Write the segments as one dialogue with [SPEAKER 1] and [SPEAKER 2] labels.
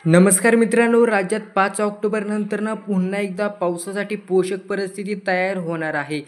[SPEAKER 1] नमस्कार मित्रांनो, राज्यात 5 ऑक्टोबर नंतर पुन्हा एकदा पावसासाठी पोषक परिस्थिती तयार होणार आहे.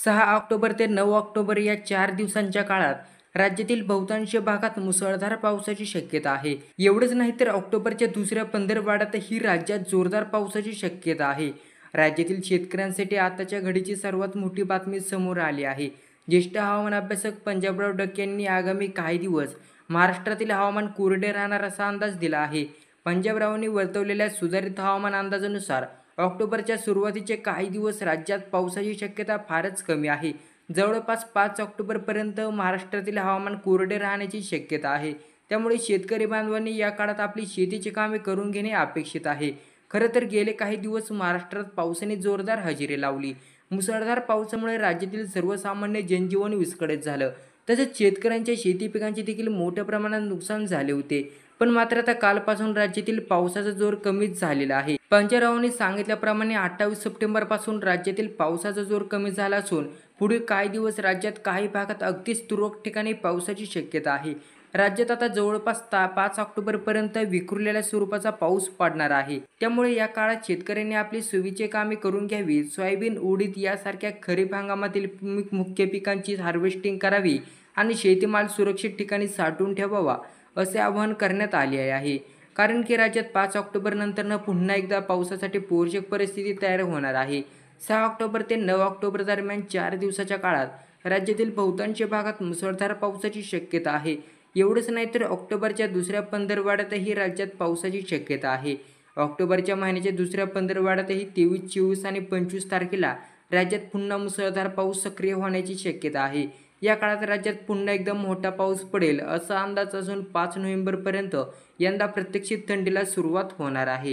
[SPEAKER 1] 6 ऑक्टोबर ते 9 ऑक्टोबर या 4 दिवसांच्या काळात राज्यातील बहुतांश भागात मुसळधार पावसाची शक्यता आहे. एवढंच नाही तर ऑक्टोबरच्या दुसऱ्या पंधरवड्यातही राज्यात जोरदार पावसाची शक्यता आहे. राज्यातील शेतकऱ्यांसाठी आताच्या घडीची सर्वात मोठी बातमी समोर आली आहे. ज्येष्ठ हवामान अभ्यासक पंजाबराव डक यांनी आगामी काही दिवस महाराष्ट्रातील हवामान कोरडे राहणार असा अंदाज दिला आहे. पंजाबरावांनी वर्तवलेल्या सुधारित हवामान अंदाजानुसार ऑक्टोबरच्या सुरुवातीचे काही दिवस राज्यात पावसाची शक्यता फारच कमी आहे. जवळपास 5 ऑक्टोबरपर्यंत महाराष्ट्रातील हवामान कोरडे राहण्याची शक्यता आहे. त्यामुळे शेतकरी बांधवांनी या काळात आपली शेतीची कामे करून घेणे अपेक्षित आहे. खरं तर गेले काही दिवस महाराष्ट्रात पावसाने जोरदार हजेरी लावली. मुसळधार पावसामुळे राज्यातील सर्वसामान्य जनजीवन विस्कळीत झालं. तसेच शेतकऱ्यांच्या शेती पिकांचे देखील मोठ्या प्रमाणात नुकसान झाले होते. पण मात्र आता कालपासून राज्यातील पावसाचा जोर कमीच झालेला आहे. पंजाबरावांनी सांगितल्याप्रमाणे 28 सप्टेंबरपासून राज्यातील पावसाचा जोर कमी झाला असून पुढील काही दिवस राज्यात काही भागात अगदीच तुरळक ठिकाणी पावसाची शक्यता आहे. राज्यात आता जवळपास 5 ऑक्टोबरपर्यंत विखुरलेल्या स्वरूपाचा पाऊस पडणार आहे. त्यामुळे या काळात शेतकऱ्यांनी आपली सोयीची कामे करून घ्यावी. सोयाबीन, उडीद यासारख्या खरीप हंगामातील मुख्य पिकांची हार्वेस्टिंग करावी आणि शेतीमाल सुरक्षित ठिकाणी साठवून ठेवावा असे आवाहन करण्यात आले आहे. कारण की राज्यात 5 ऑक्टोबर नंतर पुन्हा एकदा पावसासाठी पोषक परिस्थिती तयार होणार आहे. 6 ऑक्टोबर ते 9 ऑक्टोबर दरम्यान 4 दिवसाच्या काळात राज्यातील बहुतांश भागात मुसळधार पावसाची शक्यता आहे. एवढंच नाही तर ऑक्टोबरच्या दुसऱ्या पंधरवड्यातही राज्यात पावसाची शक्यता आहे. ऑक्टोबरच्या महिन्याच्या दुसऱ्या पंधरवड्यातही 23, 24 आणि 25 तारखेला राज्यात पुन्हा मुसळधार पाऊस सक्रिय होण्याची शक्यता आहे. या काळात राज्यात पुन्हा एकदम मोठा पाऊस पडेल असा अंदाज असून 5 नोव्हेंबरपर्यंत यंदा प्रत्यक्षित थंडीला सुरुवात होणार आहे.